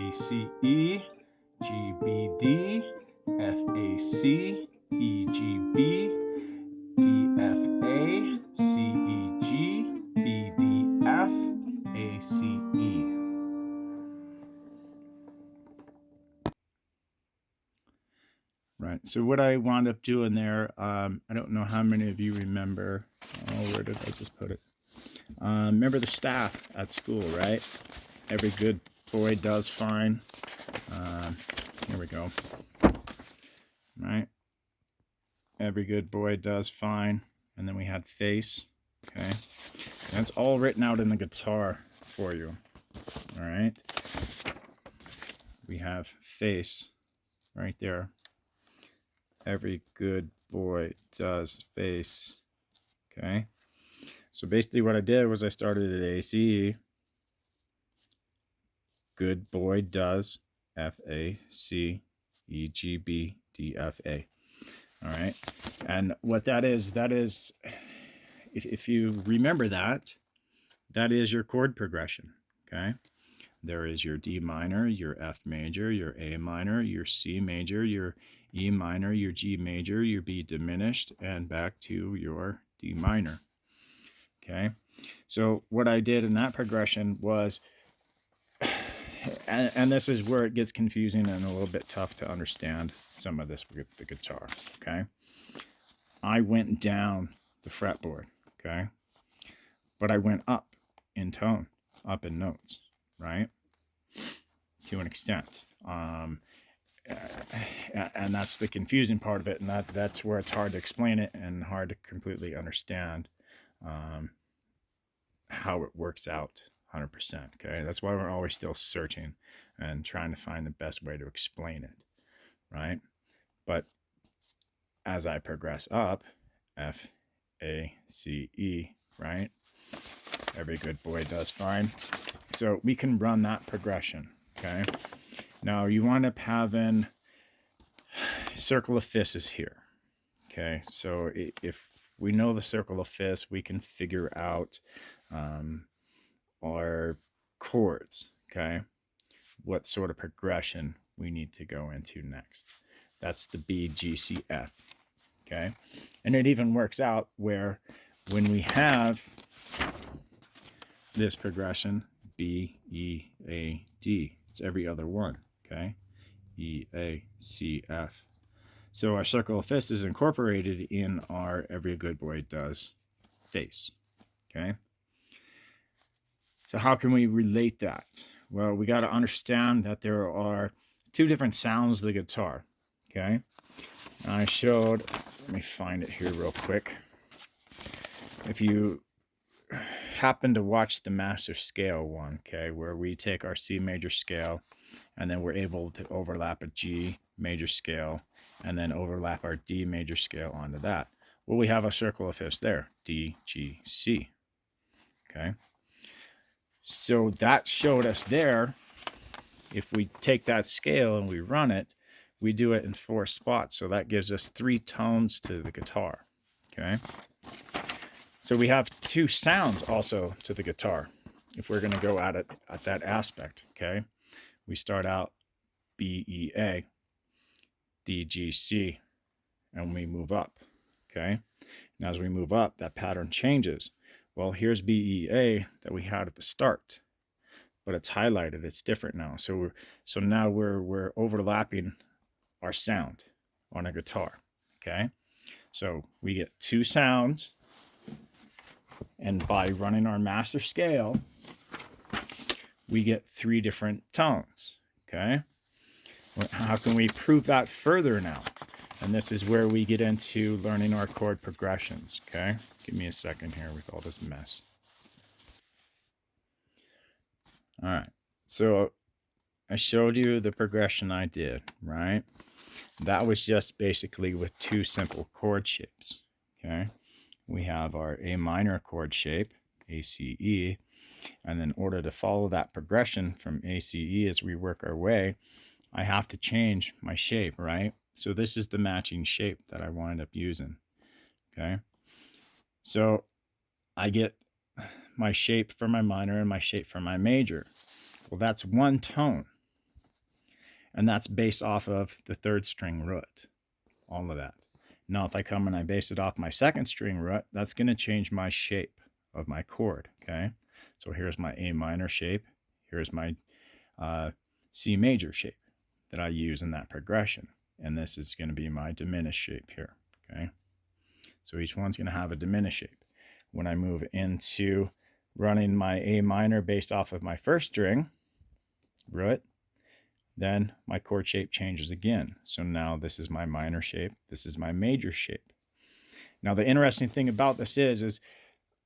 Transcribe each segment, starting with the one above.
B, C, E, G, B, D, F, A, C, E, G, B, D, F, A, C, E, G, B, D, F, A, C, E. Right, so what I wound up doing there, I don't know how many of you remember, oh, where did I just put it? Remember the staff at school, right? Every good boy does fine. Here we go. Right? Every good boy does fine. And then we had face. Okay. And that's all written out in the guitar for you. All right. We have face right there. Every good boy does face. Okay. So basically what I did was I started at A, C, E. Good boy does F, A, C, E, G, B, D, F, A. All right. And what that is, if you remember that is your chord progression. Okay. There is your D minor, your F major, your A minor, your C major, your E minor, your G major, your B diminished, and back to your D minor. Okay. So what I did in that progression was, and this is where it gets confusing and a little bit tough to understand some of this with the guitar. Okay. I went down the fretboard. Okay. But I went up in tone, up in notes, right? To an extent. And that's the confusing part of it. And that's where it's hard to explain it and hard to completely understand how it works out 100%. Okay. That's why we're always still searching and trying to find the best way to explain it. Right. But as I progress up, F, A, C, E, right? Every good boy does fine. So we can run that progression. Okay. Now you wind up having circle of fifths is here. Okay. So if we know the circle of fifths, we can figure out our chords. Okay. What sort of progression we need to go into next. That's the B, G, C, F. Okay. And it even works out where when we have this progression, B, E, A, D, it's every other one. Okay. E, A, C, F. So our circle of fifths is incorporated in our every good boy does face. Okay. So how can we relate that? Well, we got to understand that there are two different sounds of the guitar. Okay. And I showed, let me find it here real quick. If you happen to watch the master scale one, okay, where we take our C major scale and then we're able to overlap a G major scale and then overlap our D major scale onto that. Well, we have a circle of fifths there, D, G, C. Okay. So that showed us there, if we take that scale and we run it, we do it in 4 spots. So that gives us 3 tones to the guitar. Okay. So we have 2 sounds also to the guitar if we're going to go at it at that aspect. Okay. We start out B, E, A, D, G, C, and we move up. Okay. And as we move up, that pattern changes. Well, here's B, E, A that we had at the start, but it's highlighted. It's different now. So now we're overlapping our sound on a guitar. Okay. So we get 2 sounds, and by running our master scale, we get 3 different tones. Okay. Well, how can we prove that further now? And this is where we get into learning our chord progressions. Okay. Give me a second here with all this mess. All right. So I showed you the progression I did, right? That was just basically with 2 simple chord shapes. Okay. We have our A minor chord shape, A, C, E. And in order to follow that progression from A, C, E as we work our way, I have to change my shape, right? So this is the matching shape that I wind up using. Okay. So I get my shape for my minor and my shape for my major. Well, that's 1 tone. And that's based off of the third string root, all of that. Now, if I come and I base it off my second string root, that's going to change my shape of my chord, okay? So here's my A minor shape. Here's my C major shape that I use in that progression. And this is going to be my diminished shape here, okay? So each one's going to have a diminished shape. When I move into running my A minor based off of my first string root, then my chord shape changes again. So now this is my minor shape. This is my major shape. Now the interesting thing about this is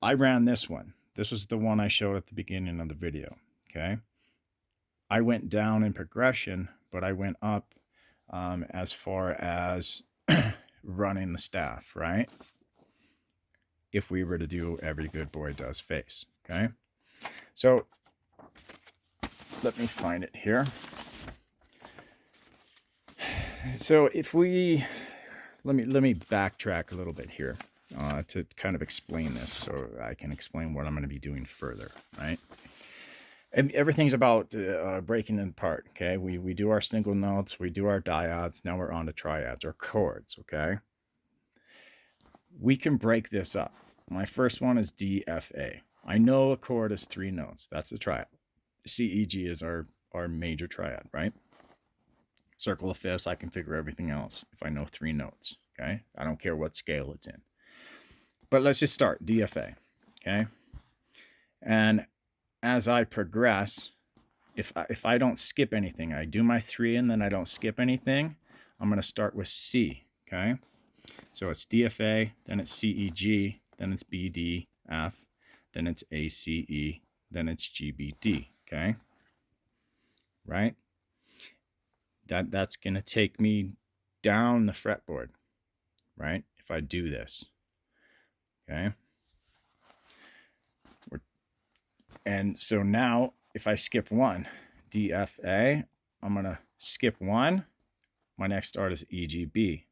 I ran this one. This was the one I showed at the beginning of the video, okay? I went down in progression, but I went up as far as running the staff, right? If we were to do Every Good Boy Does Face, okay? So let me find it here. So if we, let me backtrack a little bit here to kind of explain this so I can explain what I'm going to be doing further, right? And everything's about breaking it apart, okay? We do our single notes, we do our dyads, now we're on to triads or chords, okay? We can break this up. My first one is D, F, A. I know a chord is 3 notes. That's a triad. C, E, G is our major triad, right? Circle of fifths, I can figure everything else if I know 3 notes, okay? I don't care what scale it's in. But let's just start, D, F, A, okay? And as I progress, if I don't skip anything, I do my 3 and then I don't skip anything, I'm going to start with C, okay? So it's D, F, A, then it's C, E, G, then it's B, D, F, then it's A, C, E, then it's G, B, D, okay? Right? That's going to take me down the fretboard, right? If I do this, okay? And so now if I skip 1, D, F, A, I'm going to skip 1. My next start is E, G, B,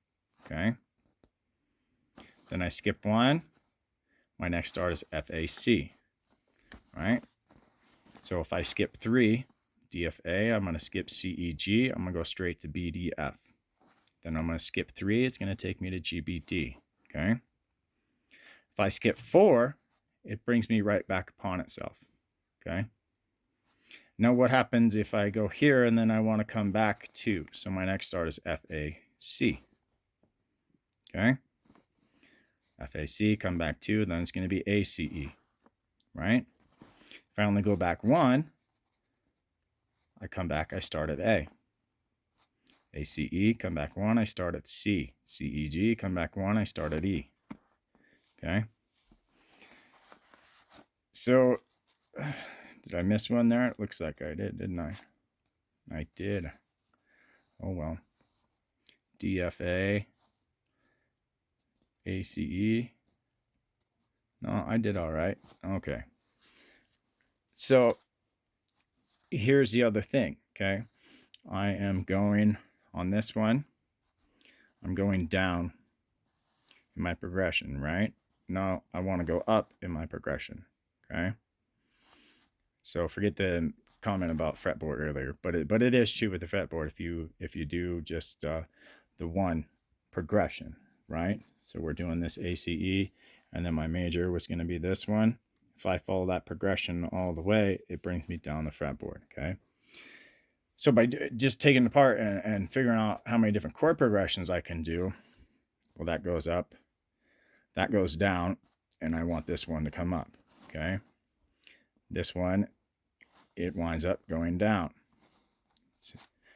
okay? Then I skip 1. My next start is F, A, C, right? So if I skip 3, D, F, A, I'm going to skip C, E, G. I'm going to go straight to B, D, F. Then I'm going to skip 3. It's going to take me to G, B, D, okay? If I skip 4, it brings me right back upon itself, okay? Now what happens if I go here and then I want to come back 2? So my next start is F, A, C, okay? F, A, C, come back 2, then it's going to be A, C, E, right? If I only go back 1, I come back, I start at A. A, C, E, come back 1, I start at C. C, E, G, come back 1, I start at E. Okay? So, did I miss one there? It looks like I did, didn't I? I did. Oh well. D, F, A, A, C, E. No, I did all right. Okay. So, here's the other thing, okay? I am going on this one. I'm going down in my progression, right? Now I want to go up in my progression, okay? So forget the comment about fretboard earlier, but it is true with the fretboard if you do just the one progression, right? So we're doing this A, C, E, and then my major was going to be this one. If I follow that progression all the way, it brings me down the fretboard, okay? So by just taking it apart and figuring out how many different chord progressions I can do, well, that goes up, that goes down, and I want this one to come up, okay? This one, it winds up going down,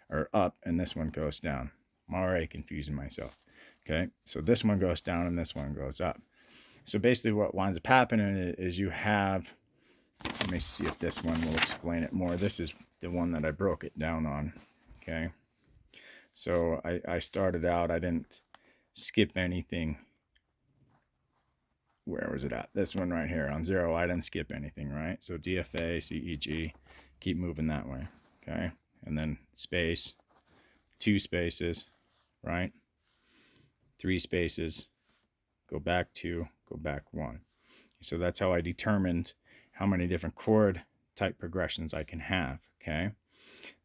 or up, and this one goes down. I'm already confusing myself, okay? So this one goes down and this one goes up. So basically what winds up happening is you have, let me see if this one will explain it more. This is the one that I broke it down on, okay? So I started out, I didn't skip anything. Where was it at? This one right here on 0, I didn't skip anything, right? So D, F, A, C, E, G, keep moving that way, okay? And then space, 2 spaces, right? 3 spaces, go back 2, go back 1. So that's how I determined how many different chord type progressions I can have, okay?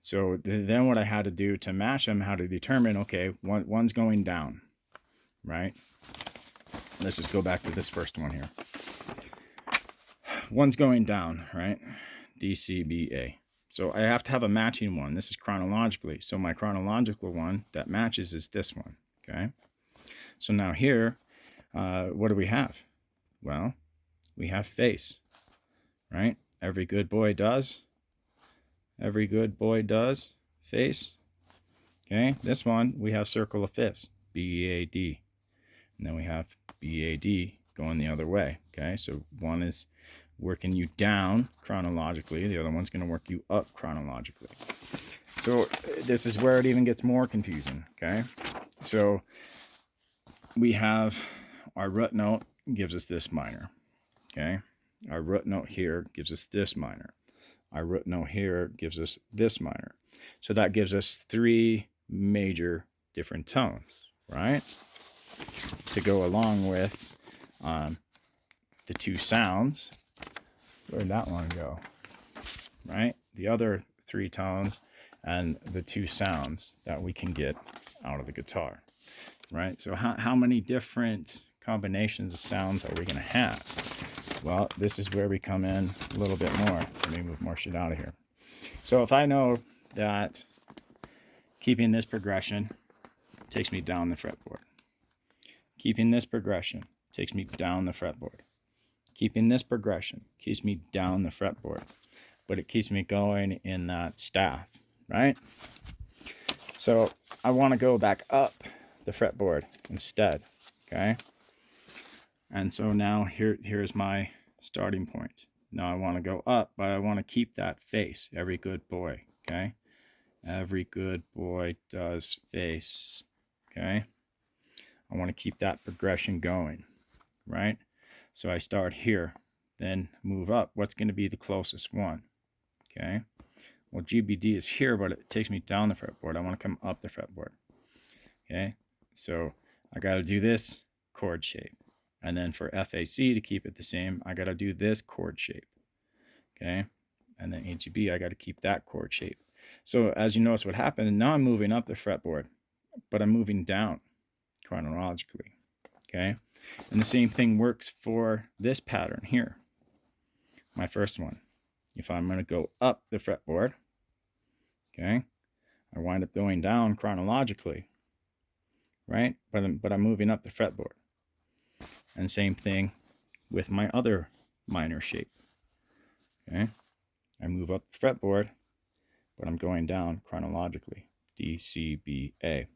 So then what I had to do to match them, how to determine, okay, one's going down, right? Let's just go back to this first one here. One's going down, right? D, C, B, A. So I have to have a matching one. This is chronologically. So my chronological one that matches is this one, okay? So now here, what do we have? Well, we have face, right? Every good boy does. Every good boy does face. Okay, this one, we have circle of fifths, B-A-D. And then we have B-A-D going the other way. Okay, so one is working you down chronologically. The other one's going to work you up chronologically. So this is where it even gets more confusing. Okay, so we have our root note gives us this minor. Okay, our root note here gives us this minor. Our root note here gives us this minor. So that gives us three major different tones, right? To go along with the two sounds. Where'd that one go? Right? The other three tones and the two sounds that we can get out of the guitar, right? So how many different combinations of sounds are we going to have? Well, this is where we come in a little bit more. Let me move more shit out of here. So if I know that keeping this progression takes me down the fretboard, keeping this progression takes me down the fretboard, keeping this progression keeps me down the fretboard, but it keeps me going in that staff, right? So I want to go back up the fretboard instead, okay? And so now here's my starting point. Now I want to go up, but I want to keep that face. Every good boy, okay? Every good boy does face, okay? I want to keep that progression going, right? So I start here, then move up. What's going to be the closest one, okay? Well, GBD is here, but it takes me down the fretboard. I want to come up the fretboard, okay? So I got to do this chord shape. And then for FAC, to keep it the same, I got to do this chord shape, okay? And then AGB, I got to keep that chord shape. So as you notice what happened, now I'm moving up the fretboard, but I'm moving down chronologically, okay? And the same thing works for this pattern here, my first one. If I'm going to go up the fretboard, okay, I wind up going down chronologically, right? But I'm moving up the fretboard. And same thing with my other minor shape. Okay, I move up the fretboard, but I'm going down chronologically. D, C, B, A.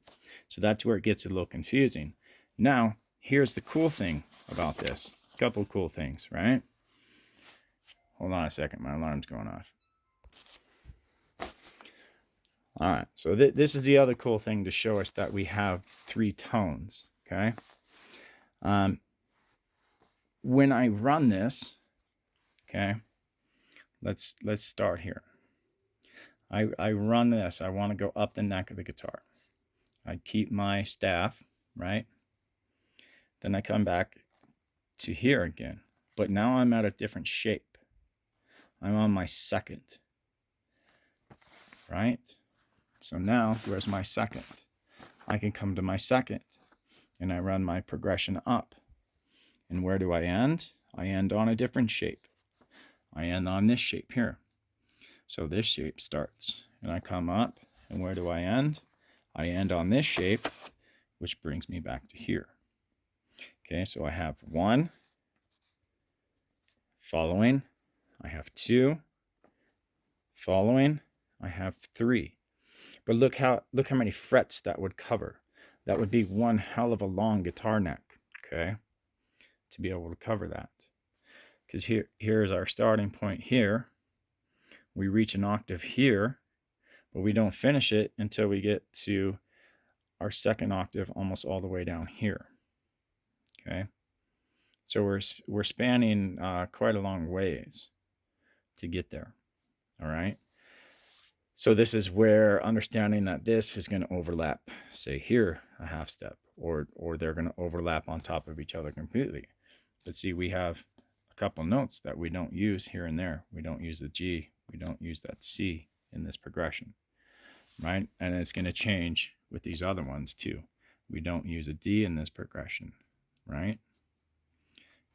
So that's where it gets a little confusing. Now, here's the cool thing about this. A couple cool things, right? Hold on a second, my alarm's going off. All right, so this is the other cool thing to show us that we have three tones, okay? When I run this, okay, let's start here. I run this. I want to go up the neck of the guitar. I keep my staff, right? Then I come back to here again. But now I'm at a different shape. I'm on my second, right? So now, where's my second? I can come to my second, and I run my progression up. And where do I end? I end on a different shape. I end on this shape here. So this shape starts, and I come up, and where do I end? I end on this shape, which brings me back to here. Okay, so I have one, following, I have two, following, I have three. But look how many frets that would cover. That would be one hell of a long guitar neck, okay, to be able to cover that. Because here's our starting point here. We reach an octave here, but we don't finish it until we get to our second octave almost all the way down here. Okay, so we're spanning quite a long ways to get there. All right, so this is where understanding that this is going to overlap, say here a half step, or they're going to overlap on top of each other completely. But see, we have a couple notes that we don't use here and there. We don't use the G, we don't use that C in this progression. right? And it's going to change with these other ones too. We don't use a D in this progression, right?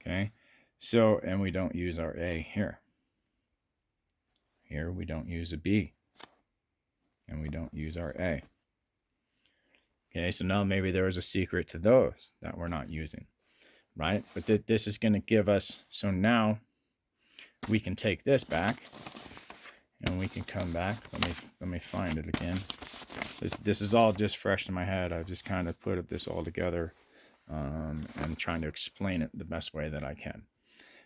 Okay, so, and we don't use our A here. Here we don't use a B, and we don't use our A. Okay, so now maybe there is a secret to those that we're not using, right? But this is going to give us, so now we can take this back, and we can come back. Let me find it again. This is all just fresh in my head. I've just kind of put this all together and trying to explain it the best way that I can.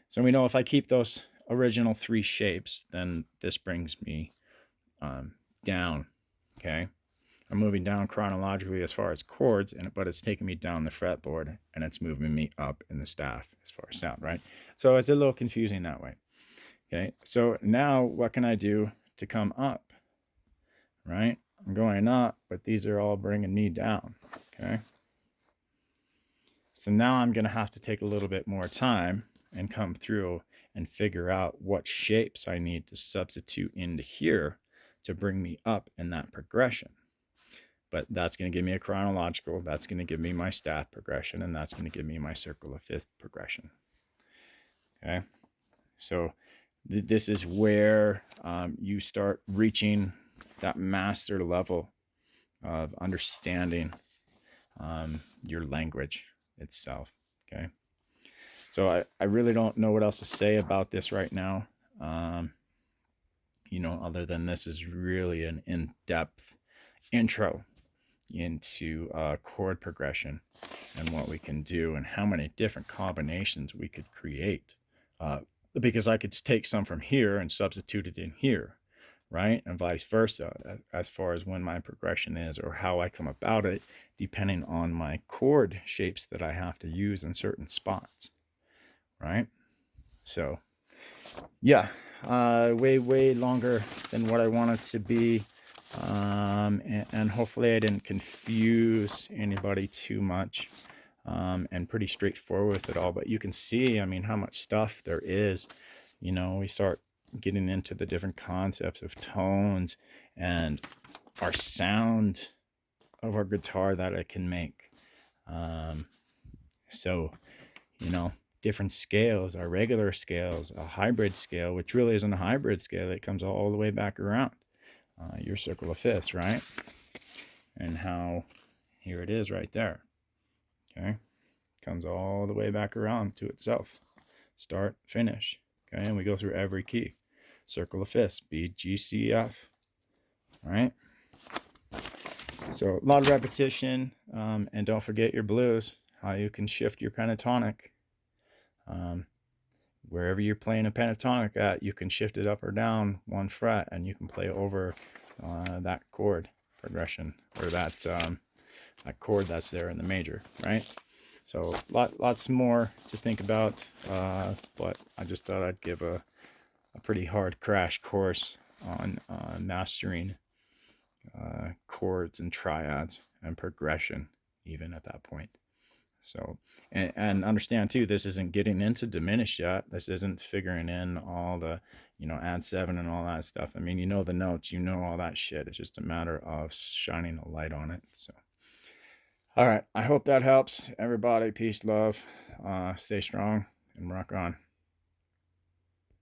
So we know if I keep those original 3 shapes, then this brings me down, okay? I'm moving down chronologically as far as chords, but it's taking me down the fretboard, and it's moving me up in the staff as far as sound, right? So it's a little confusing that way, okay? So now what can I do to come up, right? I'm going up, but these are all bringing me down, okay? So now I'm going to have to take a little bit more time and come through and figure out what shapes I need to substitute into here to bring me up in that progression. But that's going to give me a chronological, that's going to give me my staff progression, and that's going to give me my circle of fifth progression. Okay, so this is where you start reaching that master level of understanding your language itself. Okay, so I really don't know what else to say about this right now, you know, other than this is really an in-depth intro into chord progression and what we can do and how many different combinations we could create, because I could take some from here and substitute it in here, right? And vice versa, as far as when my progression is or how I come about it, depending on my chord shapes that I have to use in certain spots, right? So yeah, way longer than what I wanted to be. And hopefully I didn't confuse anybody too much, and pretty straightforward with it all. But you can see, I mean, how much stuff there is. You know, we start getting into the different concepts of tones and our sound of our guitar that it can make. So, you know, different scales, our regular scales, a hybrid scale, which really isn't a hybrid scale, that comes all the way back around. Your circle of fifths, right? And how here it is right there. Okay, comes all the way back around to itself. Start, finish. Okay, and we go through every key. Circle of fifths, B, G, C, F. Right? So a lot of repetition, and don't forget your blues. How you can shift your pentatonic. Wherever you're playing a pentatonic at, you can shift it up or down 1 fret, and you can play over that chord progression, or that chord that's there in the major, right? So lots more to think about, but I just thought I'd give a pretty hard crash course on mastering chords and triads and progression, even at that point. So, and understand too, this isn't getting into diminished yet. This isn't figuring in all the, you know, add 7 and all that stuff. I mean, you know the notes, you know all that shit. It's just a matter of shining a light on it. So, all right. I hope that helps everybody. Peace, love, stay strong, and rock on.